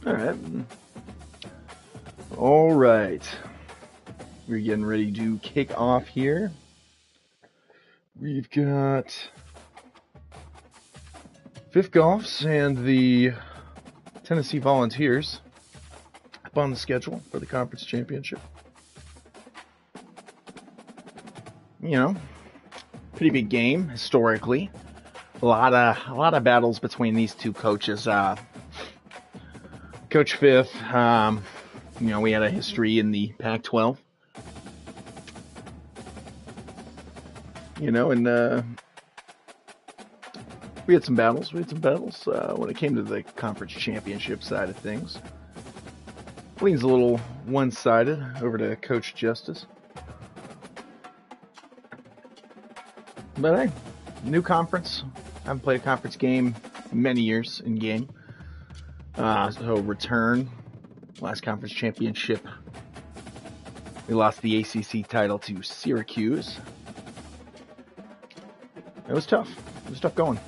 All right. All right. We're getting ready to kick off here. We've got Fifth Golfs and the Tennessee Volunteers up on the schedule for the conference championship. You know, pretty big game historically. A lot of battles between these two coaches. Coach Fifth, we had a history in the Pac-12. And we had some battles. When it came to the conference championship side of things. Leans a little one-sided over to Coach Justice. But hey, new conference. I haven't played a conference game in many years in game. So return. Last conference championship. We lost the ACC title to Syracuse. It was tough. It was tough going.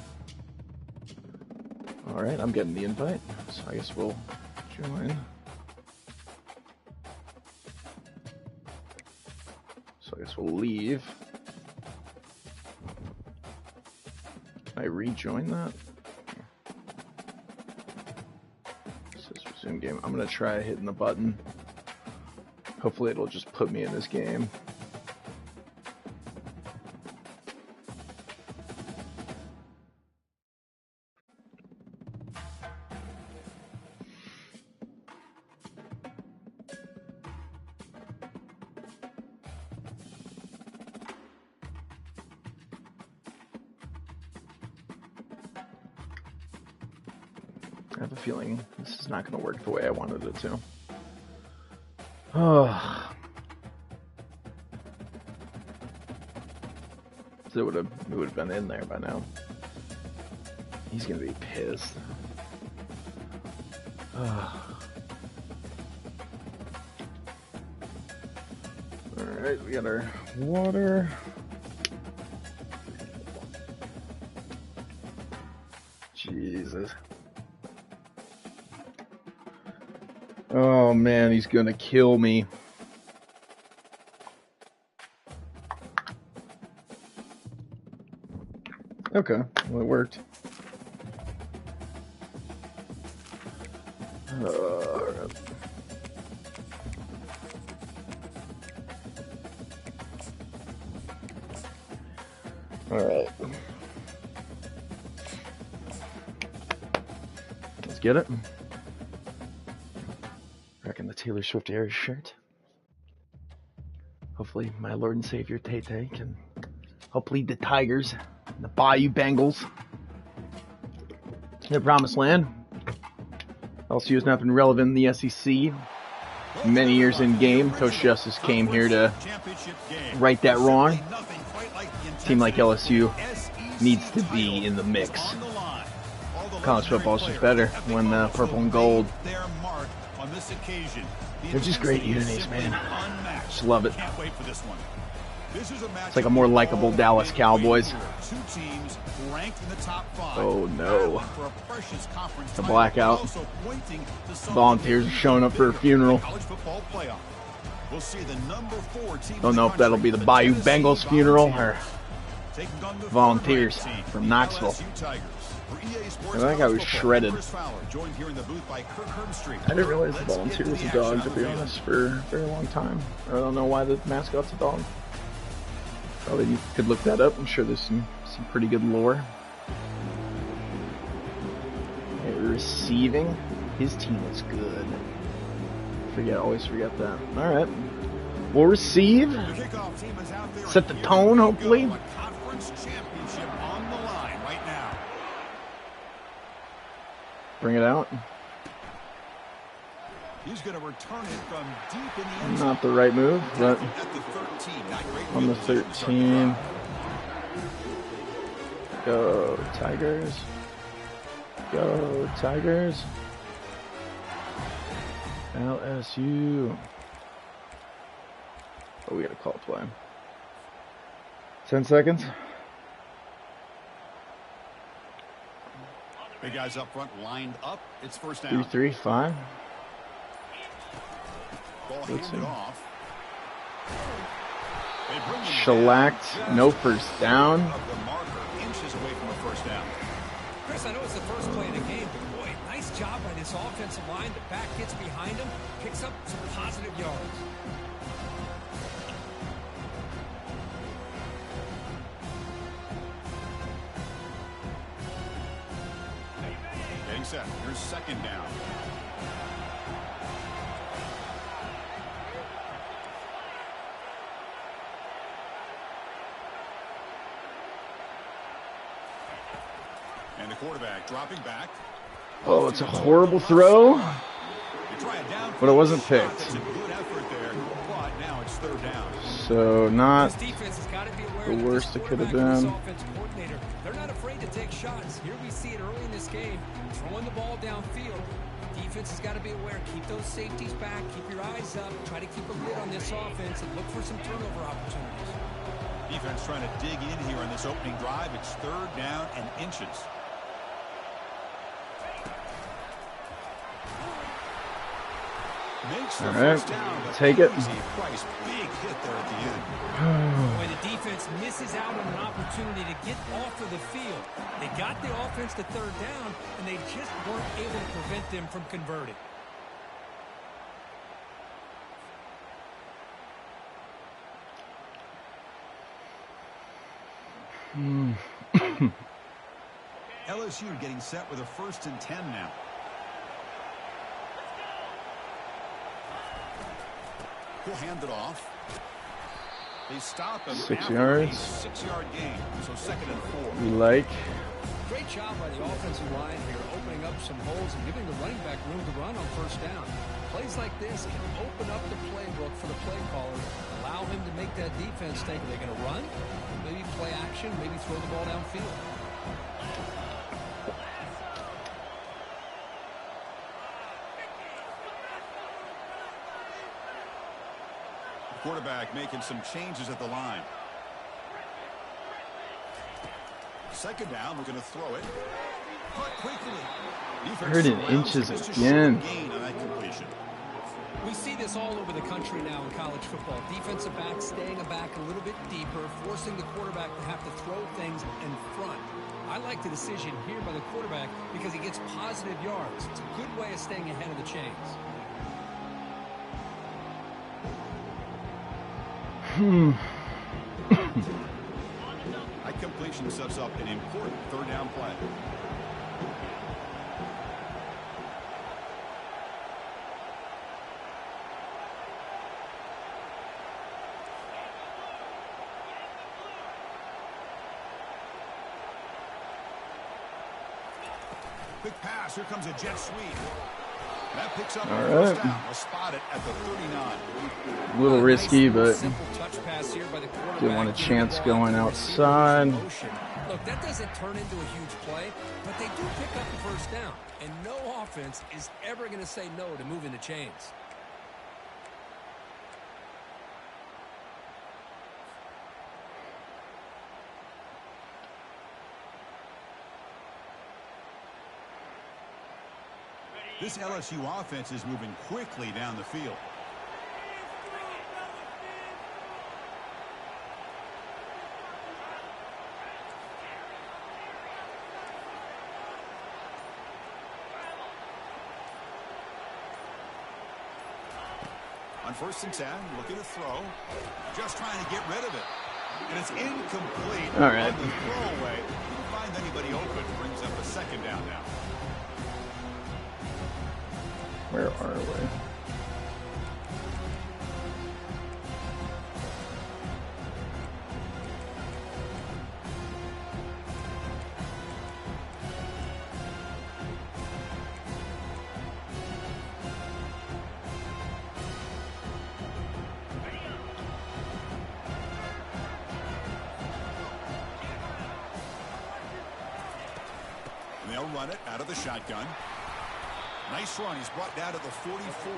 Alright, I'm getting the invite. So I guess we'll join. So I guess we'll leave. Can I rejoin that? It says resume game. I'm going to try hitting the button. Hopefully it'll just put me in this game. I have a feeling this is not going to work the way I wanted it to. Oh. So it would have been in there by now. He's going to be pissed. Oh. Alright, we got our water. Jesus. Oh man, he's gonna kill me. Okay, well it worked. Alright. Alright. Let's get it. Rocking the Taylor Swift Air shirt. Hopefully my Lord and Savior Tay-Tay can help lead the Tigers, the Bayou Bengals, in the promised land. LSU has not been relevant in the SEC. Many years in game. Coach Justice came here to right that wrong. A team like LSU needs to be in the mix. College football is just better when purple and gold. They're just great unis, man. Just love it. It's like a more likable Dallas Cowboys. Oh no. It's a blackout. Volunteers are showing up for a funeral. Don't know if that'll be the Bayou Bengals funeral or Volunteers from Knoxville. I think I was shredded. I didn't realize the Volunteer was a dog, to be honest, for a very long time. I don't know why the mascot's a dog. Probably you could look that up. I'm sure there's some pretty good lore. Okay, receiving. His team is good. Always forget that. Alright. We'll receive. Set the tone, hopefully. Bring it out. He's going to return it from deep in the end zone. Not the right move, but on the 13. Go Tigers. Go Tigers. LSU. Oh, we got a call play. 10 seconds. The guys up front lined up. It's first down. 3-3-5. Ball handed off. Shellacked. No first down. Inches away from a first down. Chris, I know it's the first play of the game, but boy, nice job by this offensive line. The back gets behind him, picks up some positive yards. Getting set. Here's second down. And the quarterback dropping back. Oh, it's a horrible throw, but it wasn't picked. So not the worst it could have been. They're not afraid to take shots. Here we see it early in this game, throwing the ball downfield. Defense has got to be aware. Keep those safeties back. Keep your eyes up. Try to keep a lid on this offense and look for some turnover opportunities. Defense trying to dig in here on this opening drive. It's third down and inches. All right, take it. Big hit there at the end. Boy, the defense misses out on an opportunity to get off of the field. They got the offense to third down, and they just weren't able to prevent them from converting. LSU getting set with a 1st and 10 now. He'll hand it off. They stop him 6 after yards. a 6-yard gain. So 2nd and 4. We like. Great job by the offensive line here, opening up some holes and giving the running back room to run on first down. Plays like this can open up the playbook for the play caller, allow him to make that defense think, are they going to run? Maybe play action, maybe throw the ball downfield. Quarterback making some changes at the line. 2nd down, we're going to throw it. Cut quickly. 3rd and inches again. We see this all over the country now in college football. Defensive backs staying back a little bit deeper, forcing the quarterback to have to throw things in front. I like the decision here by the quarterback because he gets positive yards. It's a good way of staying ahead of the chains. That completion sets up an important 3rd down play. Quick pass. Here comes a jet sweep. That picks up All a right. first down. We'll spot it at the 39. A little risky, but Simple touch pass here by the quarterback. didn't want a chance going outside. Look, that doesn't turn into a huge play, but they do pick up the first down. And no offense is ever going to say no to moving the chains. This LSU offense is moving quickly down the field. On 1st and 10, looking to throw. Just trying to get rid of it. And it's incomplete. All right. On the throwaway. Couldn't find anybody open. Brings up a 2nd down now. Where are we? And they'll run it out of the shotgun. Nice run. He's brought down to the 44.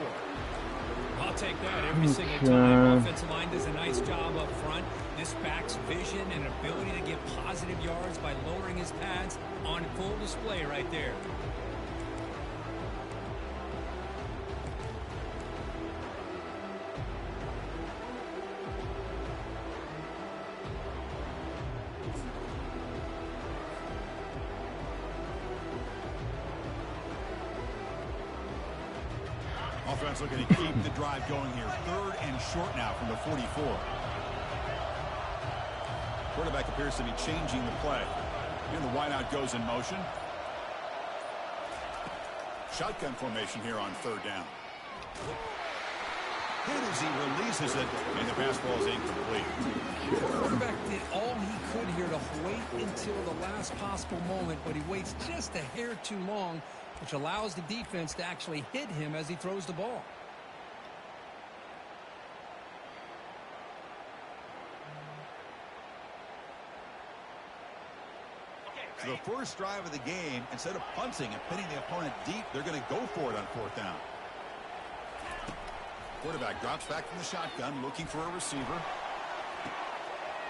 I'll take that every single time. Offensive line does a nice job up front. This back's vision and ability to get positive yards by lowering his pads on full display right there. Offense looking to keep the drive going here. 3rd and short now from the 44. Quarterback appears to be changing the play. And the wideout goes in motion. Shotgun formation here on 3rd down. Hit as he releases it, and the pass ball is incomplete. The quarterback did all he could here to wait until the last possible moment, but he waits just a hair too long, which allows the defense to actually hit him as he throws the ball. So the first drive of the game, instead of punting and pinning the opponent deep, they're going to go for it on 4th down. Quarterback drops back from the shotgun, looking for a receiver.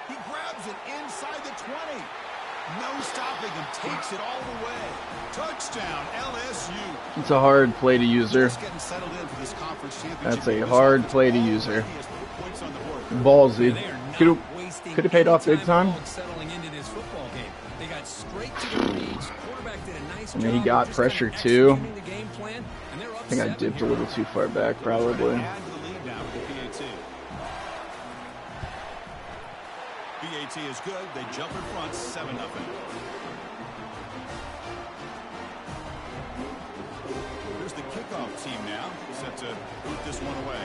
He grabs it inside the 20. No stopping him. Takes it all the way. Touchdown, LSU. It's a hard play to use her. Just getting settled in for this conference championship. That's a hard play to use her. Ballsy. Could have paid off big time. Settling into this football game. They got straight to the reads. Quarterback did a nice job. He got pressure too. I think I dipped a little too far back, probably. BAT is good. They jump in front, 7-0. Here's the kickoff team now, set to boot this one away.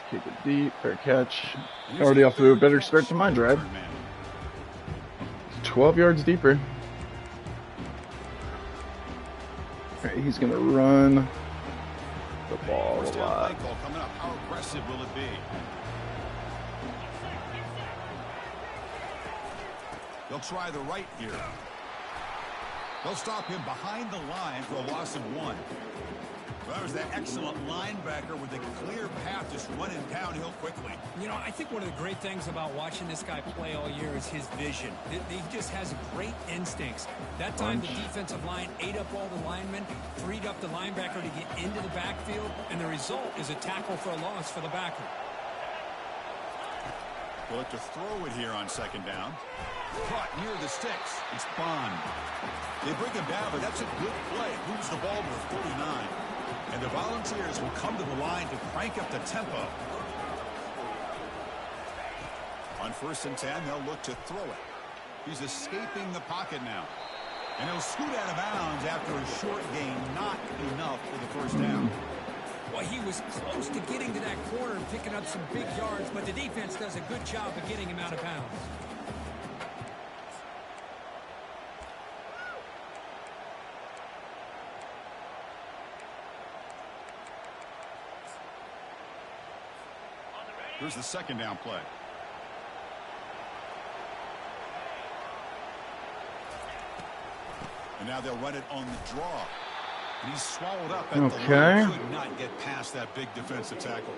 Kick it deep, fair catch. Already off to a better start to my drive. 12 yards deeper. Alright, he's gonna run the ball a lot. Coming up. How aggressive will it be? They'll try the right here. They'll stop him behind the line for a loss of 1. Well, there's that excellent linebacker with a clear path just running downhill quickly. You know, I think one of the great things about watching this guy play all year is his vision. He just has great instincts. That time the defensive line ate up all the linemen, freed up the linebacker to get into the backfield, and the result is a tackle for a loss for the backer. They'll look to throw it here on 2nd down. Caught near the sticks. It's Bond. They bring him down, but that's a good play. Moves the ball to the 49. And the Volunteers will come to the line to crank up the tempo. On 1st and 10, they'll look to throw it. He's escaping the pocket now. And he'll scoot out of bounds after a short gain. Not enough for the 1st down. Well, he was close to getting to that corner and picking up some big yards, but the defense does a good job of getting him out of bounds. Here's the 2nd down play. And now they'll run it on the draw. And he's swallowed up at the line. Could not get past that big defensive tackle.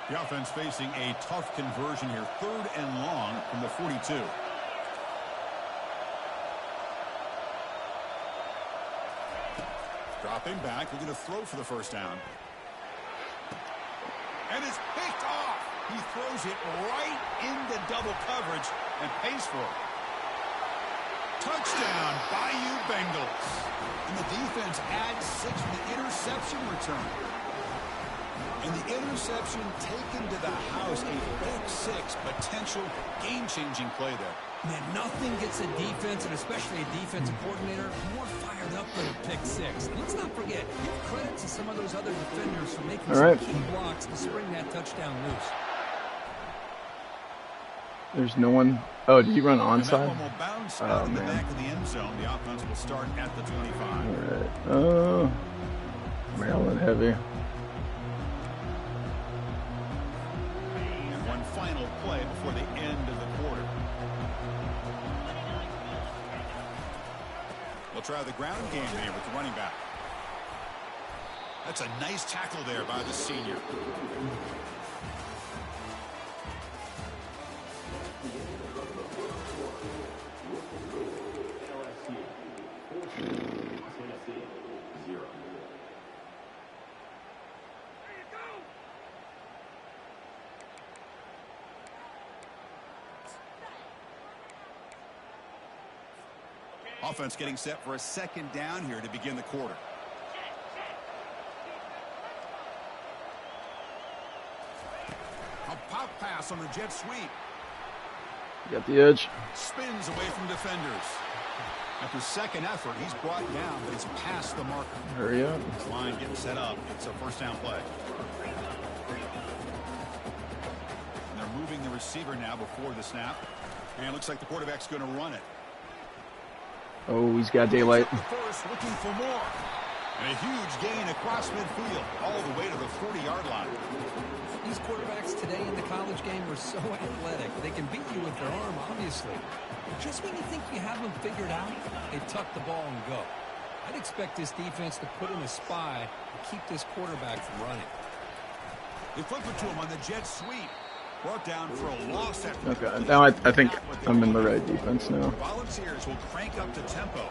The offense facing a tough conversion here. 3rd and long from the 42. Dropping back, looking to throw for the 1st down. And it's picked off. He throws it right into double coverage and pays for it. Touchdown, Bayou Bengals. And the defense adds 6 for the interception return. And the interception taken to the house, a pick 6, potential game-changing play there. Man, nothing gets a defense, and especially a defensive coordinator, more fired up than a pick 6. And let's not forget, give credit to some of those other defenders for making some key blocks to spring that touchdown loose. There's no one. Oh, did he run onside? Oh, man. Back of the end zone. The offense will start at the 25. All right. Maryland heavy. And one final play before the end of the quarter. They'll try the ground game here with the running back. That's a nice tackle there by the senior. Offense getting set for a second down here to begin the quarter. A pop pass on the jet sweep. Got the edge. Spins away from defenders. After second effort, he's brought down, but he's past the marker. Hurry up. His line getting set up. It's a first down play. And they're moving the receiver now before the snap. And it looks like the quarterback's going to run it. Oh, he's got daylight. First, looking for more. And a huge gain across midfield, all the way to the 40-yard line. These quarterbacks today in the college game are so athletic. They can beat you with their arm, obviously. Just when you think you have them figured out, they tuck the ball and go. I'd expect this defense to put in a spy to keep this quarterback from running. They flip it to him on the jet sweep. Brought down for a loss. Okay, now I think I'm in the right defense now. Volunteers will crank up the tempo.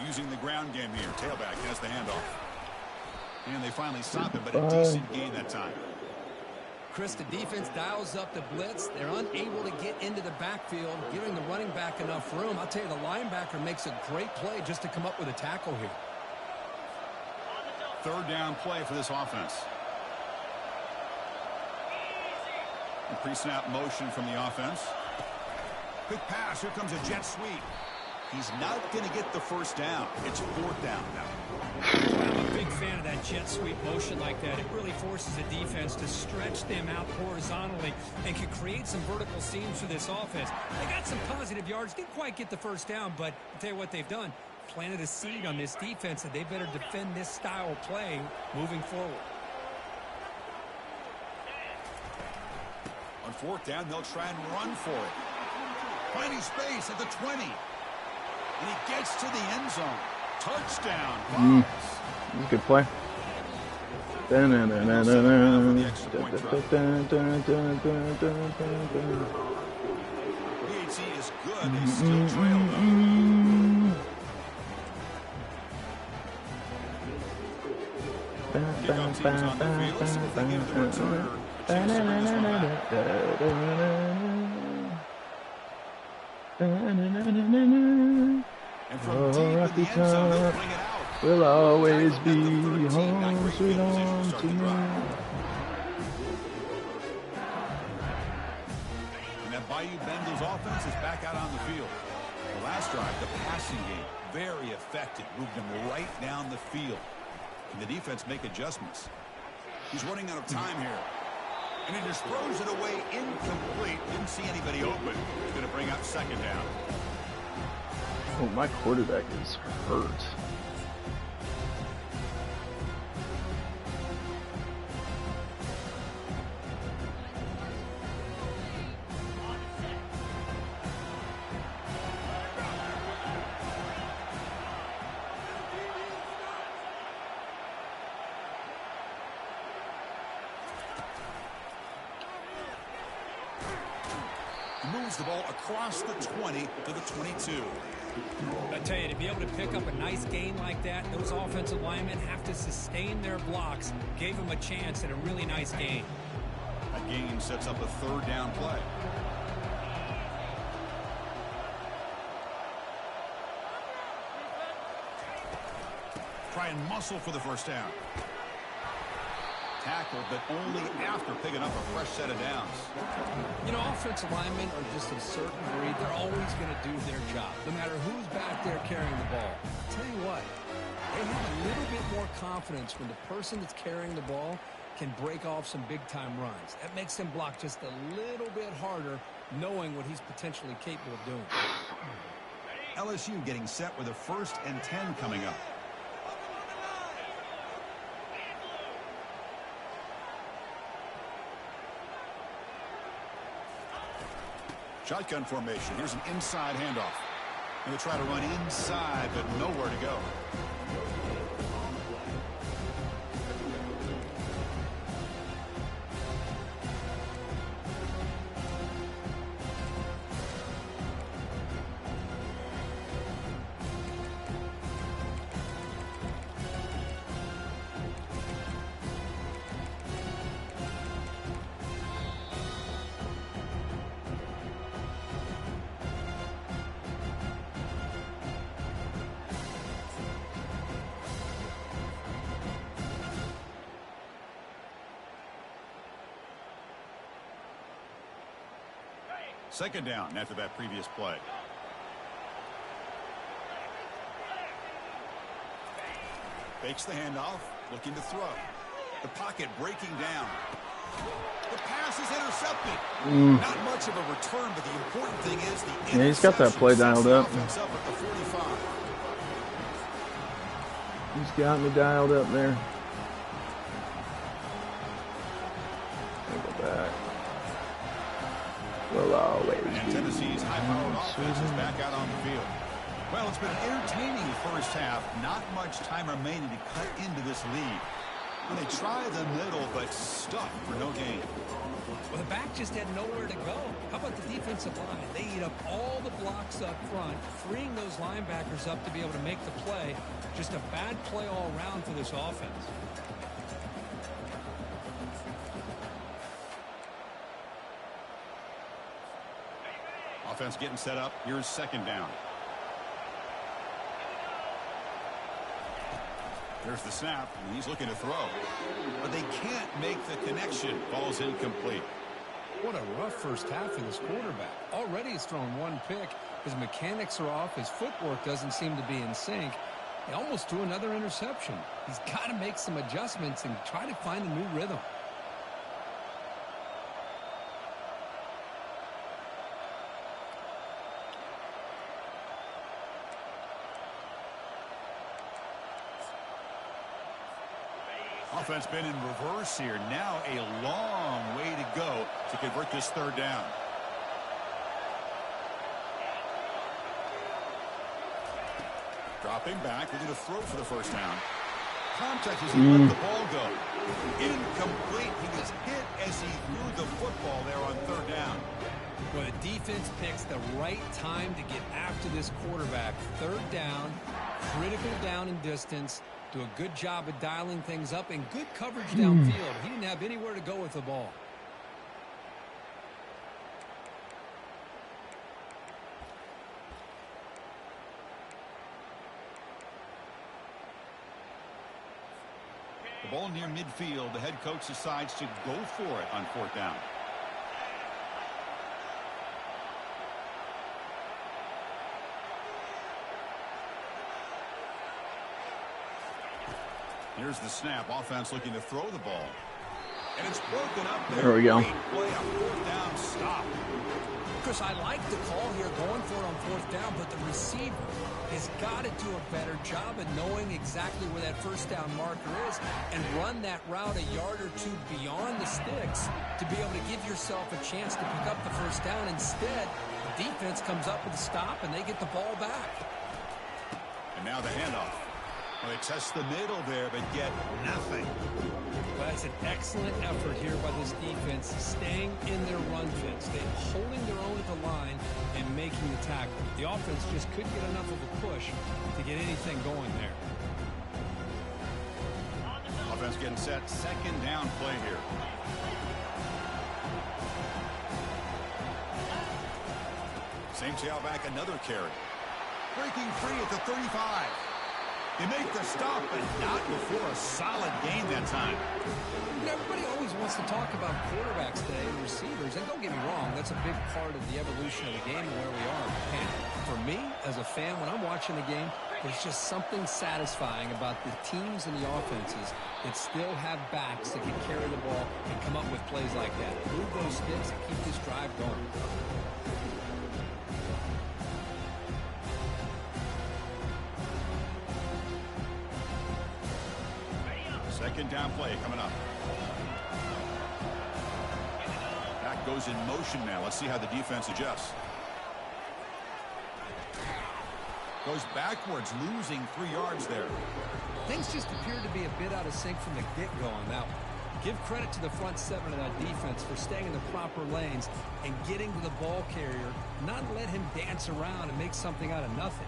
Using the ground game here. Tailback has the handoff. And they finally stop it, but a decent gain that time. Chris, the defense dials up the blitz. They're unable to get into the backfield, giving the running back enough room. I'll tell you, the linebacker makes a great play just to come up with a tackle here. Third down play for this offense. Pre-snap motion from the offense. Quick pass. Here comes a jet sweep. He's not going to get the first down. It's fourth down now. I'm a big fan of that jet sweep motion like that. It really forces the defense to stretch them out horizontally and can create some vertical seams for this offense. They got some positive yards. Didn't quite get the first down, but I'll tell you what they've done. Planted a seed on this defense, and they better defend this style of play moving forward. On fourth down, they'll try and run for it. Finding space at the 20. And he gets to the end zone. Touchdown. That's a good play. PHC is good. They still trail them. Kickoff teams on the field. See if they give the returner a chance to bring this one back. And from deep in the end zone, they'll bring it out. Will always be home, sweet home to me. And that Bayou Bengals offense is back out on the field. The last drive, the passing game, very effective. Moved them right down the field. And the defense make adjustments. He's running out of time here. And he just throws it away incomplete. Didn't see anybody open. He's going to bring up second down. Oh, my quarterback is hurt. Moves the ball across the 20 to the 22. I tell you, to be able to pick up a nice gain like that, those offensive linemen have to sustain their blocks. Gave them a chance at a really nice gain. That gain sets up a third down play. Try and muscle for the first down. Tackled, but only after picking up a fresh set of downs. You know, offensive linemen are just a certain breed. They're always going to do their job, no matter who's back there carrying the ball. I'll tell you what, they have a little bit more confidence when the person that's carrying the ball can break off some big-time runs. That makes them block just a little bit harder, knowing what he's potentially capable of doing. LSU getting set with a 1st and 10 coming up. Shotgun formation. Here's an inside handoff. Going to try to run inside, but nowhere to go. Second down after that previous play. Fakes the handoff, looking to throw. The pocket breaking down. The pass is intercepted. Not much of a return, but the important thing is the interception. Yeah, he's got that play dialed up. Up at the 45. He's got me dialed up there. Go back. Will always and Tennessee's high-powered offense is back out on the field. Well, it's been an entertaining first half. Not much time remaining to cut into this lead. Well, they try the middle, but stuck for no gain. Well, the back just had nowhere to go. How about the defensive line? They eat up all the blocks up front, freeing those linebackers up to be able to make the play. Just a bad play all around for this offense. Offense getting set up. Here's second down. There's the snap, and he's looking to throw. But they can't make the connection. Ball's incomplete. What a rough first half for this quarterback. Already he's thrown one pick. His mechanics are off. His footwork doesn't seem to be in sync. He almost threw another interception. He's got to make some adjustments and try to find a new rhythm. Offense been in reverse here. Now a long way to go to convert this third down. Dropping back, looking to throw for the first down. Contact as he let the ball go. Incomplete. He was hit as he threw the football there on third down. Well, the defense picks the right time to get after this quarterback. Third down, critical down and distance. Do a good job of dialing things up and good coverage downfield. He didn't have anywhere to go with the ball. The ball near midfield. The head coach decides to go for it on fourth down. Here's the snap. Offense looking to throw the ball. And it's broken up there. There we go. Great play, a fourth down stop. Chris, I like the call here going for it on fourth down, but the receiver has got to do a better job of knowing exactly where that first down marker is and run that route a yard or two beyond the sticks to be able to give yourself a chance to pick up the first down. Instead, the defense comes up with a stop and they get the ball back. And now the handoff. Well, they test the middle there, but get nothing. Well, that's an excellent effort here by this defense, staying in their run fits, holding their own at the line and making the tackle. The offense just couldn't get enough of a push to get anything going there. Offense getting set. Second down play here. Same tailback, another carry. Breaking free at the 35. They make the stop, but not before a solid gain that time. Everybody always wants to talk about quarterbacks today and receivers, and don't get me wrong, that's a big part of the evolution of the game and where we are. And for me, as a fan, when I'm watching the game, there's just something satisfying about the teams and the offenses that still have backs that can carry the ball and come up with plays like that. Move those sticks and keep this drive going. Second down play coming up. Back goes in motion now. Let's see how the defense adjusts. Goes backwards, losing 3 yards there. Things just appear to be a bit out of sync from the get-go on that one. Give credit to the front 7 of that defense for staying in the proper lanes and getting to the ball carrier, not let him dance around and make something out of nothing.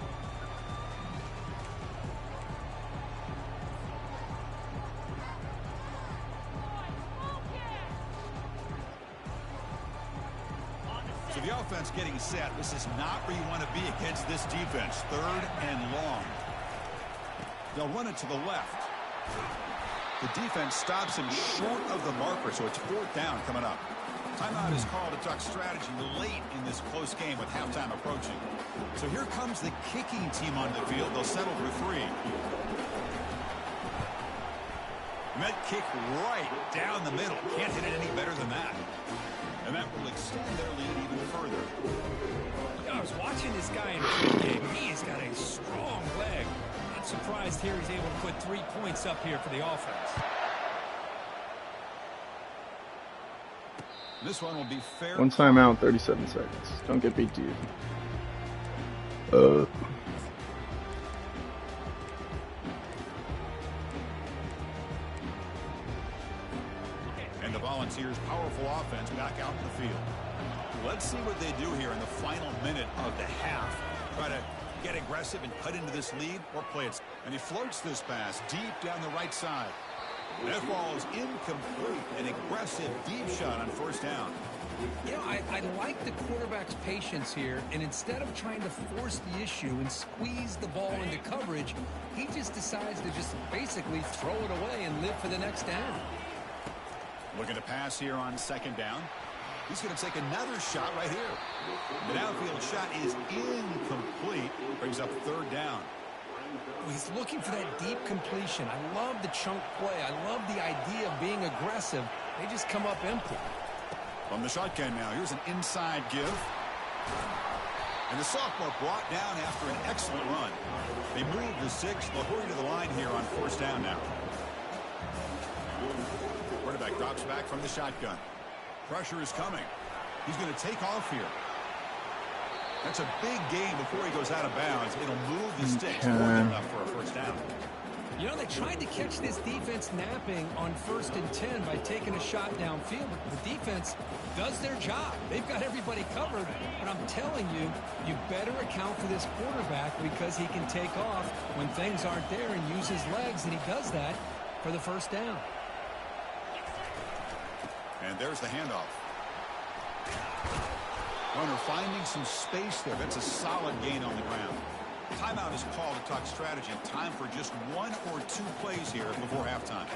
So the offense getting set. This is not where you want to be against this defense. 3rd and long. They'll run it to the left. The defense stops him short of the marker, so it's 4th down coming up. Timeout is called to talk strategy late in this close game with halftime approaching. So here comes the kicking team on the field. They'll settle for 3. And that kick right down the middle. Can't hit it any better than that. And that will extend their lead even further. I was watching this guy in pregame. He's got a strong leg. Not surprised here he's able to put 3 points up here for the offense. This one will be fair. 1 timeout, 37 seconds. Don't get beat to you. And the Volunteers' powerful offense back out in the field. Let's see what they do here in the final minute of the half. Try to get aggressive and cut into this lead or play it. And he floats this pass deep down the right side. That ball is incomplete. An aggressive deep shot on 1st down. You know, I like the quarterback's patience here, and instead of trying to force the issue and squeeze the ball into coverage, he just decides to just basically throw it away and live for the next down. Looking to pass here on 2nd down. He's going to take another shot right here. The downfield shot is incomplete. Brings up 3rd down. He's looking for that deep completion. I love the chunk play. I love the idea of being aggressive. They just come up empty. From the shotgun now, here's an inside give. And the sophomore brought down after an excellent run. They move the 6. They'll hurry to the line here on 1st down now. Quarterback drops back from the shotgun. Pressure is coming. He's going to take off here. That's a big gain before he goes out of bounds. It'll move the sticks more than enough for a 1st down. You know, they tried to catch this defense napping on 1st and 10 by taking a shot downfield. But the defense does their job. They've got everybody covered. But I'm telling you, you better account for this quarterback because he can take off when things aren't there and use his legs, and he does that for the 1st down. And there's the handoff. Runner finding some space there. That's a solid gain on the ground. Timeout is called to talk strategy. Time for just 1 or 2 plays here before halftime.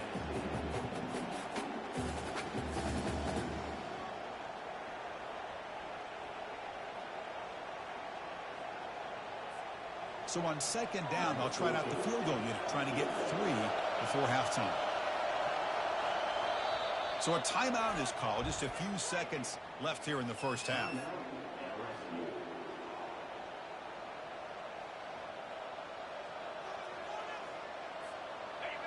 So on 2nd down, they'll try out the field goal unit, trying to get 3 before halftime. So a timeout is called. Just a few seconds left here in the 1st half.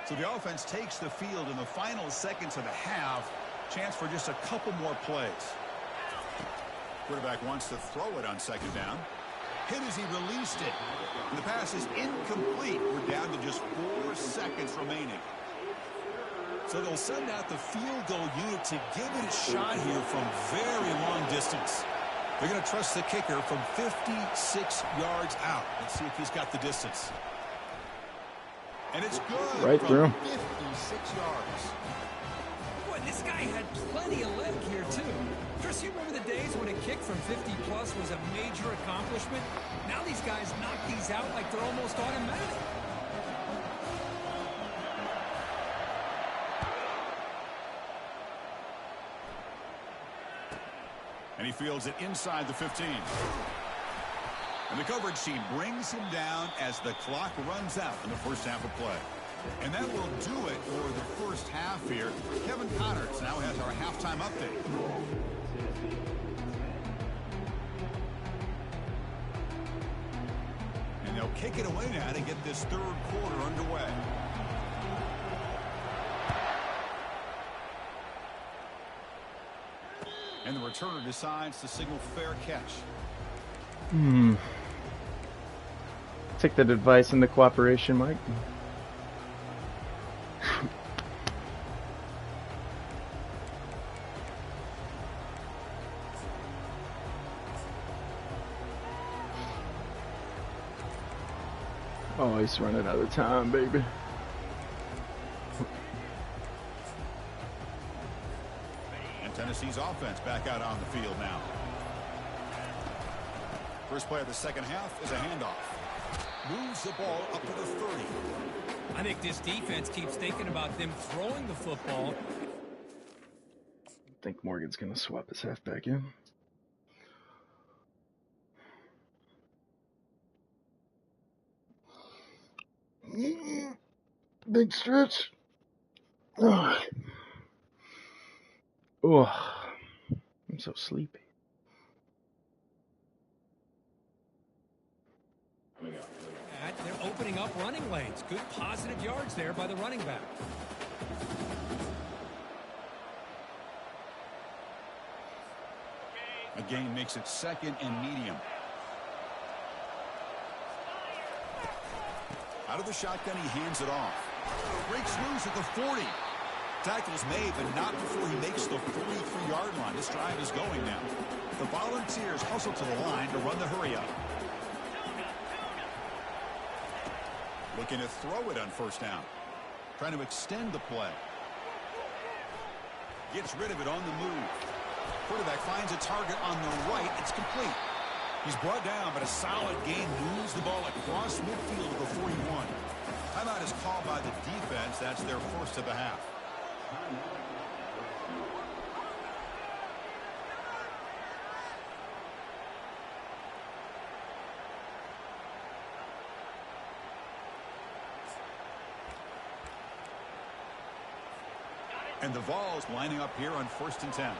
So the offense takes the field in the final seconds of the half. Chance for just a couple more plays. Quarterback wants to throw it on 2nd down. Hit as he released it. And the pass is incomplete. We're down to just 4 seconds remaining. So they'll send out the field goal unit to give it a shot here from very long distance. They're going to trust the kicker from 56 yards out. Let's see if he's got the distance. And it's good. Right through. 56 yards. Boy, this guy had plenty of leg here, too. Chris, you remember the days when a kick from 50-plus was a major accomplishment? Now these guys knock these out like they're almost automatic. And he fields it inside the 15. And the coverage team brings him down as the clock runs out in the 1st half of play. And that will do it for the 1st half here. Kevin Connors now has our halftime update. And they'll kick it away now to get this 3rd quarter underway. And the return returner decides to signal fair catch. Take that advice and the cooperation, Mike. Oh, he's running out of time, baby. And Tennessee's offense back out on the field now. First play of the second half is a handoff. Moves the ball up to the 30. I think this defense keeps thinking about them throwing the football. I think Morgan's going to swap his halfback in. Big stretch. Oh, I'm so sleepy. They're opening up running lanes. Good positive yards there by the running back. A gain makes it second and medium. Out of the shotgun, he hands it off. Breaks loose at the 40. Tackle's made, but not before he makes the 43-yard line. This drive is going now. The Volunteers hustle to the line to run the hurry-up. Looking to throw it on first down. Trying to extend the play. Gets rid of it on the move. Quarterback finds a target on the right. It's complete. He's brought down, but a solid gain moves the ball across midfield to the 41. Timeout is called by the defense. That's their first of the half. And the Vols lining up here on 1st and 10.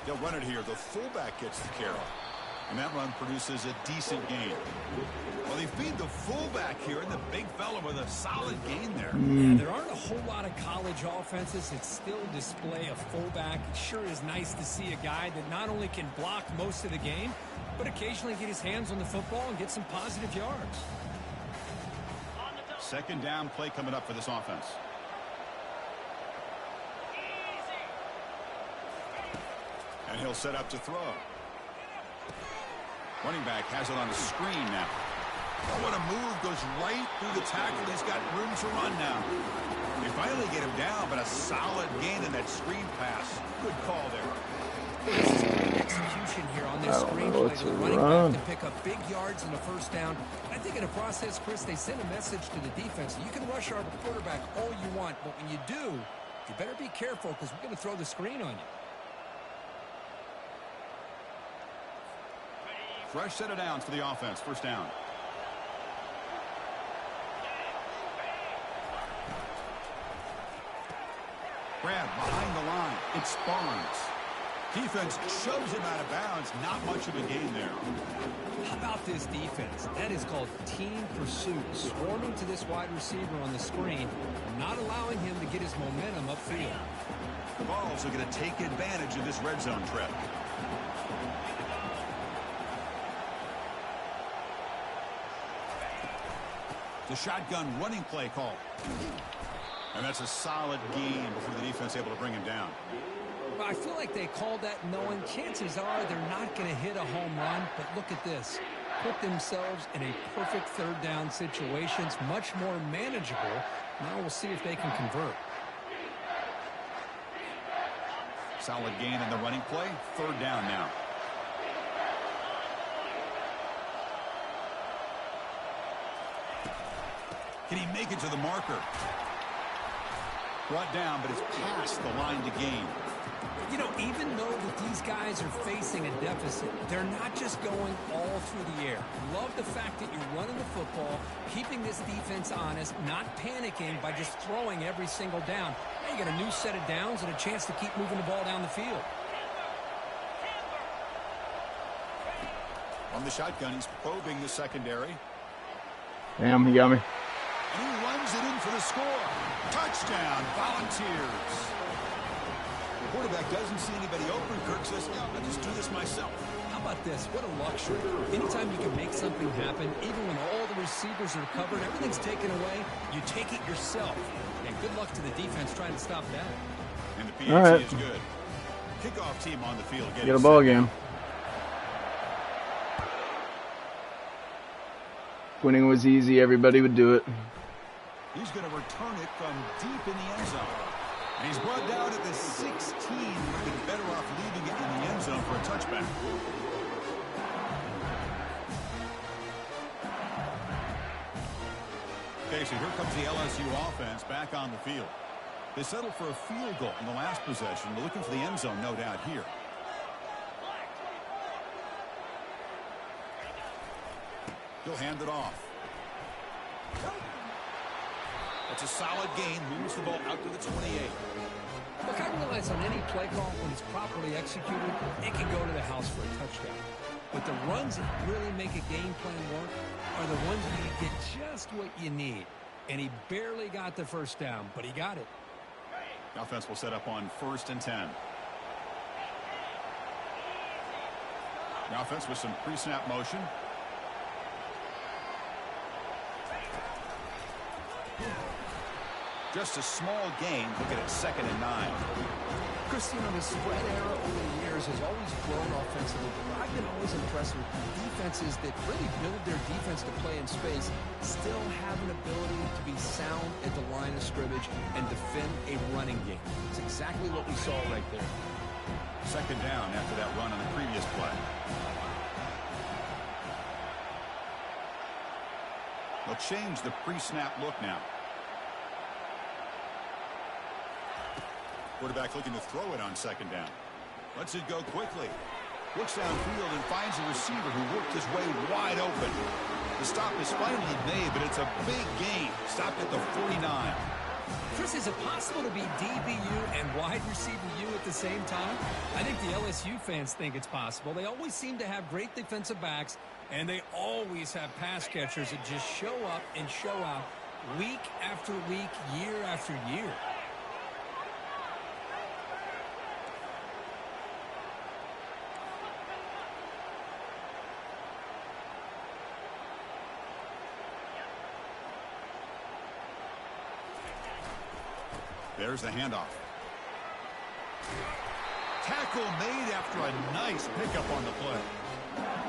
They'll run it here. The fullback gets the carry. And that run produces a decent gain. Well, they feed the fullback here, and the big fella with a solid gain there. Yeah, there aren't a whole lot of college offenses that still display a fullback. It sure is nice to see a guy that not only can block most of the game, but occasionally get his hands on the football and get some positive yards. Second down play coming up for this offense. And he'll set up to throw. Running back has it on the screen now. Oh, what a move. Goes right through the tackle. He's got room to run now. They finally get him down, but a solid gain in that screen pass. Good call there. This is great execution here on this screen play. The running back to pick up big yards in the first down. I think in the process, Chris, they send a message to the defense. You can rush our quarterback all you want, but when you do, you better be careful because we're going to throw the screen on you. Fresh set of downs for the offense. First down. Grab behind the line. It's Barnes. Defense shoves him out of bounds. Not much of a gain there. How about this defense? That is called team pursuit. Swarming to this wide receiver on the screen, not allowing him to get his momentum upfield. The Vols are going to take advantage of this red zone trip. The shotgun running play call. And that's a solid gain before the defense able to bring him down. Well, I feel like they called that knowing chances are they're not going to hit a home run, but look at this. Put themselves in a perfect third down situation. It's much more manageable. Now we'll see if they can convert. Solid gain in the running play. Third down now. Can he make it to the marker? Brought down, but it's past the line to gain. You know, even though that these guys are facing a deficit, they're not just going all through the air. Love the fact that you're running the football, keeping this defense honest, not panicking by just throwing every single down. Now you got a new set of downs and a chance to keep moving the ball down the field. On the shotgun, he's probing the secondary. Damn, he got me. And he runs it in for the score. Touchdown, Volunteers. The quarterback doesn't see anybody open. Kirk says, yeah, I'll just do this myself. How about this? What a luxury. Anytime you can make something happen, even when all the receivers are covered, everything's taken away, you take it yourself. And good luck to the defense trying to stop that. And the PAT is good. Kickoff team on the field. Get a ball game. Winning was easy. Everybody would do it. He's going to return it from deep in the end zone. And he's brought down at the 16. Would have been better off leaving it in the end zone for a touchback. Okay, so here comes the LSU offense back on the field. They settled for a field goal in the last possession. They're looking for the end zone, no doubt, here. He'll hand it off. It's a solid gain. Moves the ball out to the 28. Look, I realize on any play call, when it's properly executed, it can go to the house for a touchdown. But the runs that really make a game plan work are the ones where you get just what you need. And he barely got the first down, but he got it. The offense will set up on 1st and 10. The offense with some pre-snap motion. Just a small gain. Looking at 2nd and 9. Chris, you know, the spread era over the years has always grown offensively, but I've been always impressed with defenses that really build their defense to play in space, still have an ability to be sound at the line of scrimmage and defend a running game. It's exactly what we saw right there. 2nd down after that run on the previous play. They'll change the pre-snap look now. Quarterback looking to throw it on 2nd down. Lets it go quickly. Looks downfield and finds a receiver who worked his way wide open. The stop is finally made, but it's a big gain. Stopped at the 49. Chris, is it possible to be DBU and wide receiver U at the same time? I think the LSU fans think it's possible. They always seem to have great defensive backs, and they always have pass catchers that just show up and show out week after week, year after year. There's the handoff. Tackle made after a nice pickup on the play.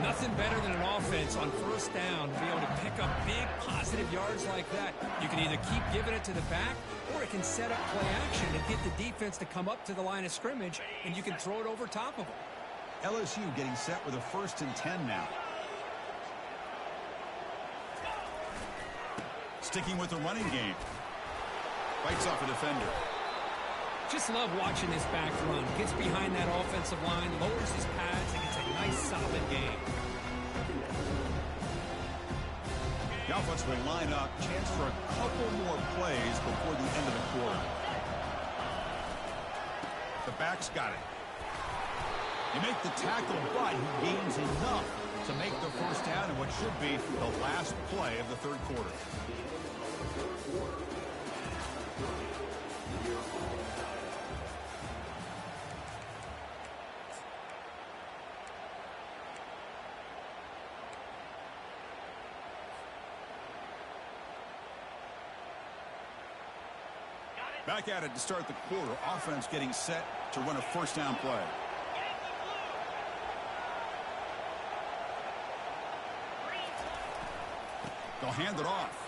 Nothing better than an offense on 1st down to be able to pick up big positive yards like that. You can either keep giving it to the back, or it can set up play action and get the defense to come up to the line of scrimmage, and you can throw it over top of them. LSU getting set with a 1st and 10 now. Sticking with the running game. Fights off a defender. Just love watching this back run. Gets behind that offensive line, lowers his pads, and gets a nice solid game. The offense will line up. Chance for a couple more plays before the end of the quarter. The back's got it. You make the tackle, but he gains enough to make the 1st down in what should be the last play of the 3rd quarter. Back at it to start the quarter. Offense getting set to run a 1st down play. They'll hand it off.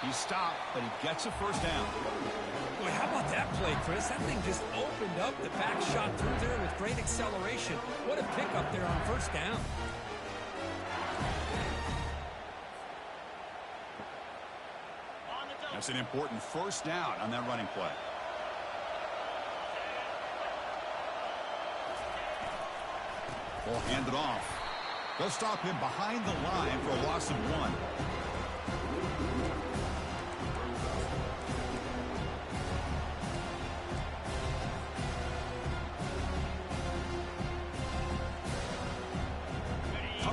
He stopped, but he gets a 1st down. Boy, how about that play, Chris? That thing just opened up. The back shot through there with great acceleration. What a pickup there on 1st down. That's an important 1st down on that running play. We'll hand it off. They'll stop him behind the line for a loss of 1.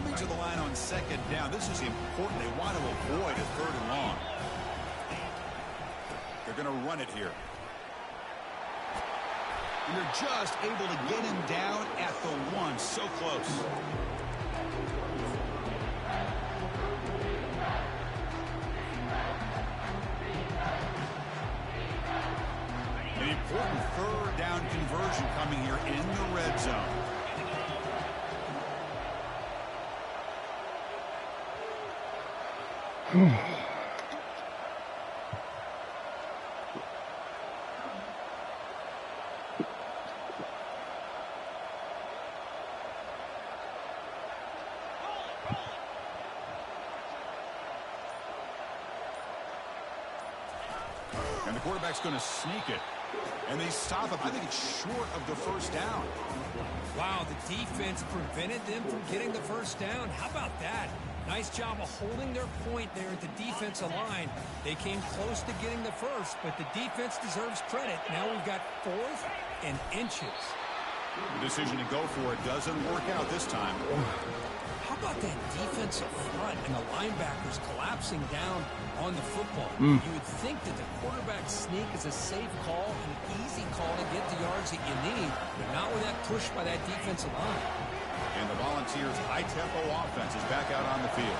Moving to the line on second down. This is important. They want to avoid a 3rd and long. They're going to run it here. And they're just able to get him down at the 1. So close. An important 3rd down conversion coming here in the red zone. And the quarterback's going to sneak it. And they stop him. I think it's short of the 1st down. Wow, the defense prevented them from getting the 1st down. How about that? Nice job of holding their point there at the defensive line. They came close to getting the 1st, but the defense deserves credit. Now we've got 4th and inches. The decision to go for it doesn't work out this time. How about that defensive front and the linebackers collapsing down on the football? You would think that the quarterback sneak is a safe call, an easy call to get the yards that you need, but not with that push by that defensive line. And the Volunteers' high-tempo offense is back out on the field.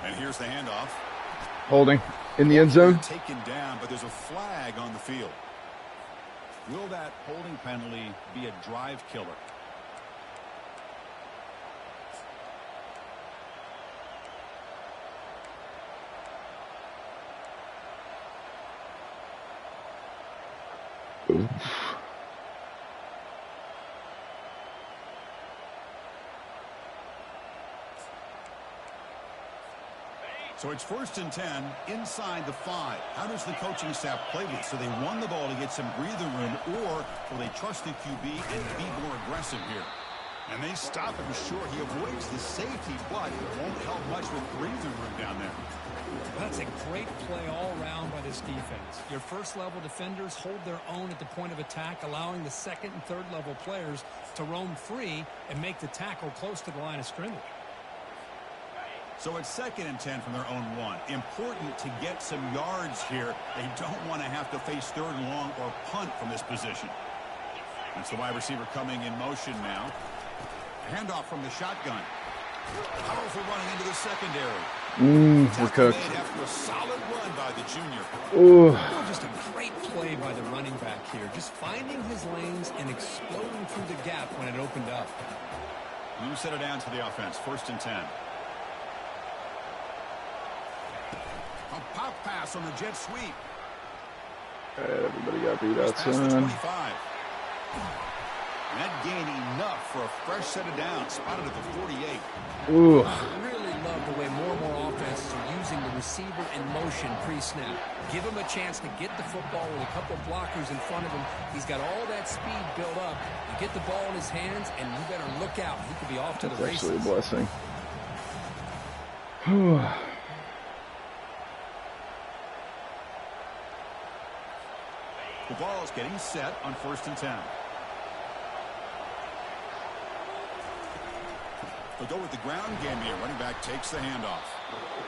And here's the handoff. Holding in the end zone. Taken down, but there's a flag on the field. Will that holding penalty be a drive killer? So it's 1st and 10 inside the 5. How does the coaching staff play this? So they run the ball to get some breathing room, or will they trust the QB and be more aggressive here? And they stop him short. He avoids the safety, but it won't help much with breathing room down there. That's a great play all around by this defense. Your 1st-level defenders hold their own at the point of attack, allowing the 2nd and 3rd-level players to roam free and make the tackle close to the line of scrimmage. So it's 2nd and 10 from their own 1. Important to get some yards here. They don't want to have to face 3rd and long or punt from this position. That's the wide receiver coming in motion now. Handoff from the shotgun. Powerful running into the secondary. We're cooked. After a solid run by the junior. Oh, just a great play by the running back here. Just finding his lanes and exploding through the gap when it opened up. You set it down to the offense. 1st and 10. A pop pass on the jet sweep. Everybody got beat Past the outside. 25. And that gained enough for a fresh set of downs. Spotted at the 48. Ooh. I really love the way more and more offenses are using the receiver in motion pre-snap. Give him a chance to get the football with a couple of blockers in front of him. He's got all that speed built up. You get the ball in his hands, and you better look out. He could be off to the races. Actually a blessing. The ball is getting set on 1st and 10. They'll go with the ground game here. Running back takes the handoff.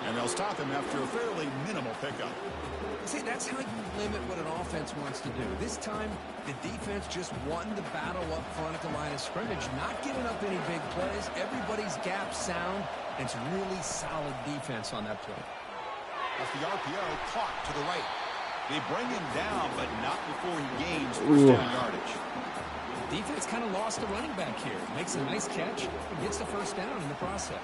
And they'll stop him after a fairly minimal pickup. See, that's how you limit what an offense wants to do. This time, the defense just won the battle up front at the line of scrimmage, not giving up any big plays. Everybody's gap sound. It's really solid defense on that play. Off the RPO, caught to the right. They bring him down, but not before he gains 1st down yardage. Defense kind of lost the running back here. Makes a nice catch and gets the 1st down in the process.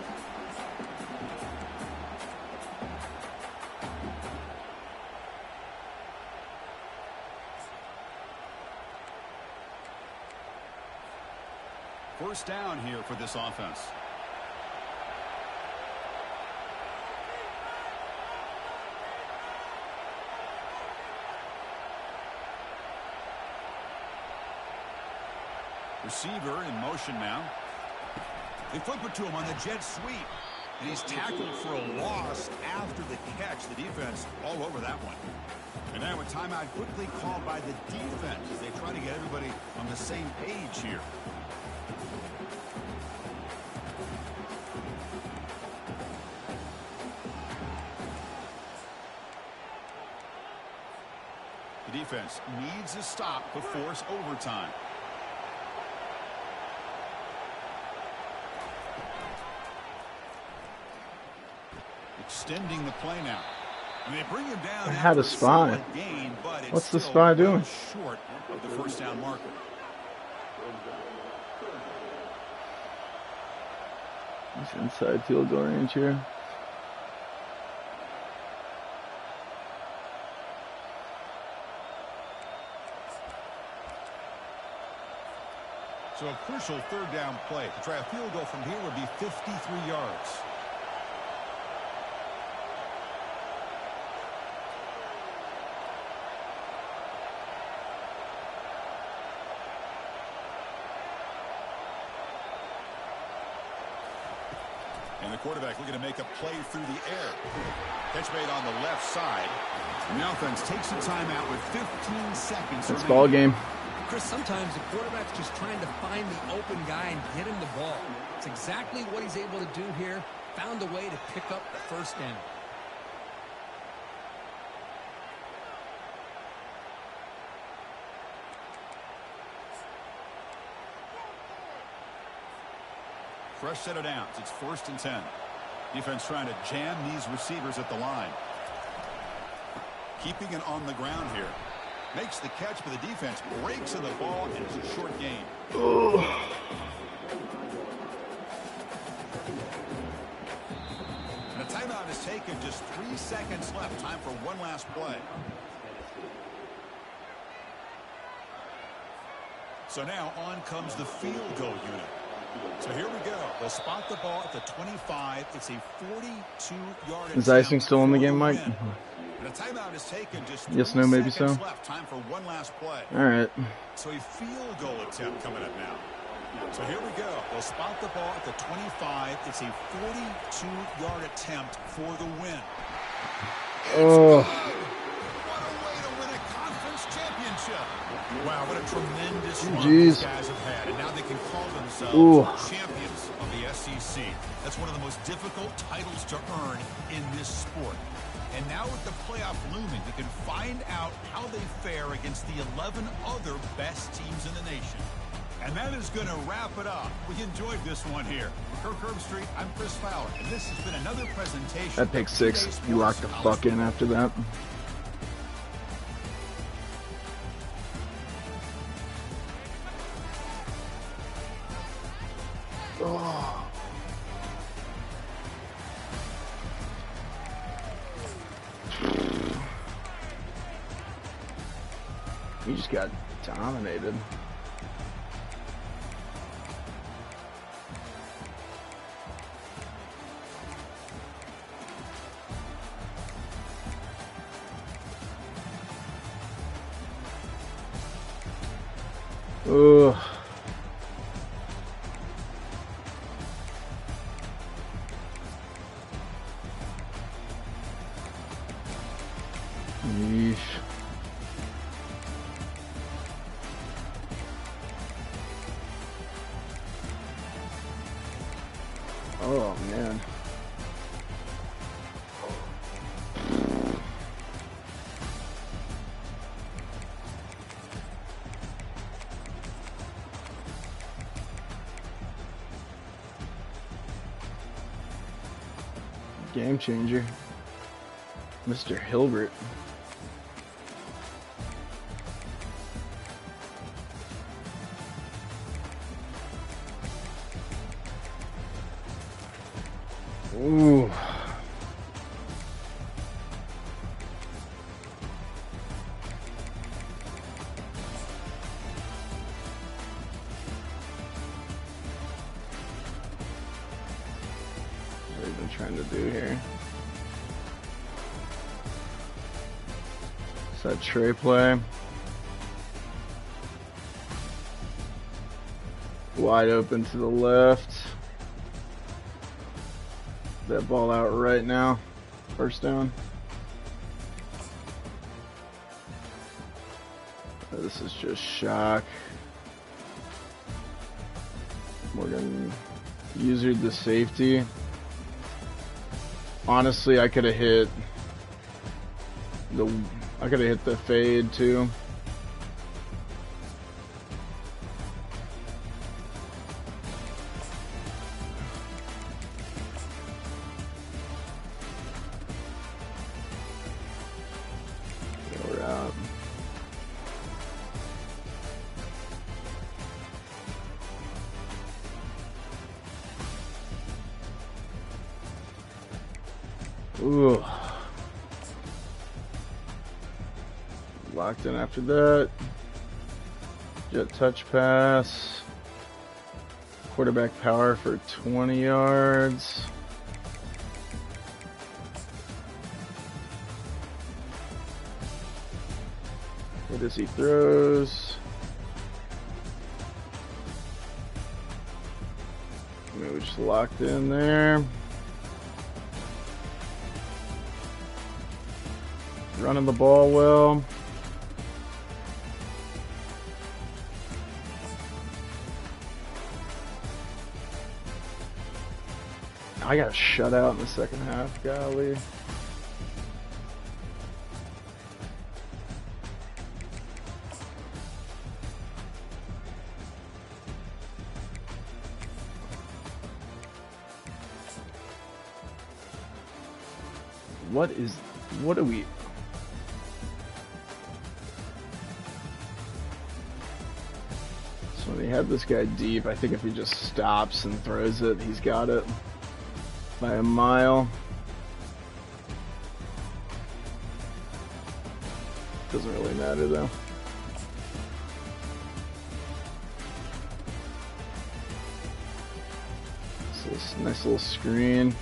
First down here for this offense. Receiver in motion now. They flip it to him on the jet sweep. And he's tackled for a loss after the catch. The defense all over that one. And now a timeout quickly called by the defense as they try to get everybody on the same page here. The defense needs a stop to force overtime. Extending the play now. And they bring him down. I had a spy. Gain, but what's the spy doing? Short of the first down marker. He's inside field goal range here. So a crucial third down play. To try a field goal from here would be 53 yards. And the quarterback looking to make a play through the air. Catch made on the left side. And the offense takes a timeout with 15 seconds. It's ball game. Chris, sometimes the quarterback's just trying to find the open guy and get him the ball. It's exactly what he's able to do here. Found a way to pick up the first down. Fresh set of downs. It's 1st and 10. Defense trying to jam these receivers at the line. Keeping it on the ground here. Makes the catch, but the defense breaks in the ball, and it's a short gain. And a timeout is taken. Just 3 seconds left. Time for one last play. So now on comes the field goal unit. So here we go. They'll spot the ball at the 25. It's a 42-yard. Is icing still in the game, Mike? And a timeout is taken. Just yes, no, maybe so. Left. Time for one last play. All right. So a field goal attempt coming up now. So here we go. They'll spot the ball at the 25. It's a 42-yard attempt for the win. Oh. What a way to win a conference championship. Wow, what a tremendous run Jeez. these guys have had. And now they can call themselves champions of the SEC. That's one of the most difficult titles to earn in this sport. And now with the playoff looming, we can find out how they fare against the 11 other best teams in the nation. And that is going to wrap it up. We enjoyed this one here. For Kirk Herbstreit, I'm Chris Fowler, and this has been another presentation. That pick six, you locked the fuck in after that. Oh. You just got dominated. Ugh. Yeesh. Oh, man. Game changer. Mr. Hilbert. Ooh. What have you been trying to do here? Is that tray play? Wide open to the left. That ball out right now. First down. Oh, this is just shock. Morgan usered the safety. Honestly, I could have hit the I could have hit the fade too. We're out. Ooh. Locked in after that. Jet touch pass. Quarterback power for 20 yards. What as he throws. We just locked in there. Running the ball well. I got shut out in the second half, golly. What are we? So they had this guy deep. I think if he just stops and throws it, he's got it by a mile. Doesn't really matter though. So this nice little screen.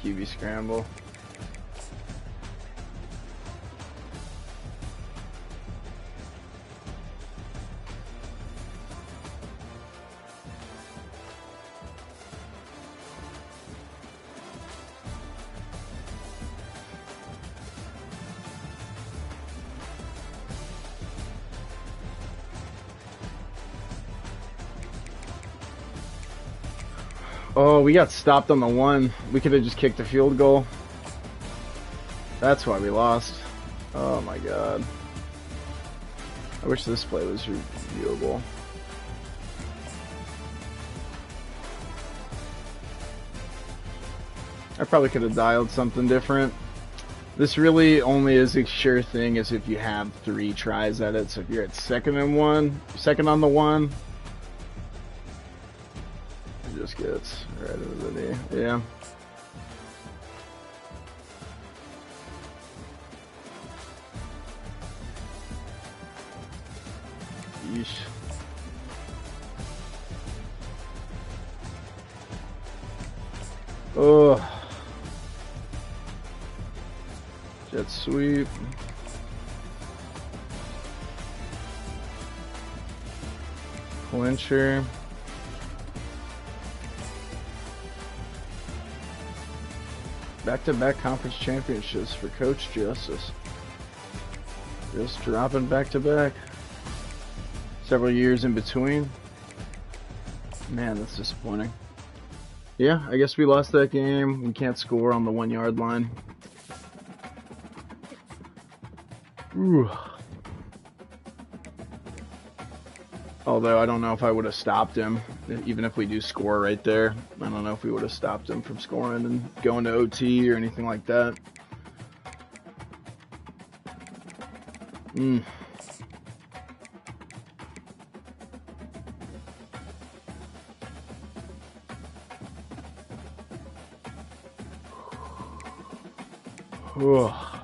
QB scramble. Oh, we got stopped on the one. We could have just kicked a field goal. That's why we lost. Oh my god. I wish this play was reviewable. I probably could have dialed something different. This really only is a sure thing is if you have 3 tries at it. So if you're at second on the one, it just gets right over the knee. Yeah. Yeesh. Oh. Jet sweep. Clincher. Back-to-back conference championships for Coach Justice. Just dropping back-to-back. Several years in between. Man, that's disappointing. Yeah, I guess we lost that game. We can't score on the 1 yard line. Ooh. Although I don't know if I would have stopped him, even if we do score right there. I don't know if we would have stopped him from scoring and going to OT or anything like that. Ugh.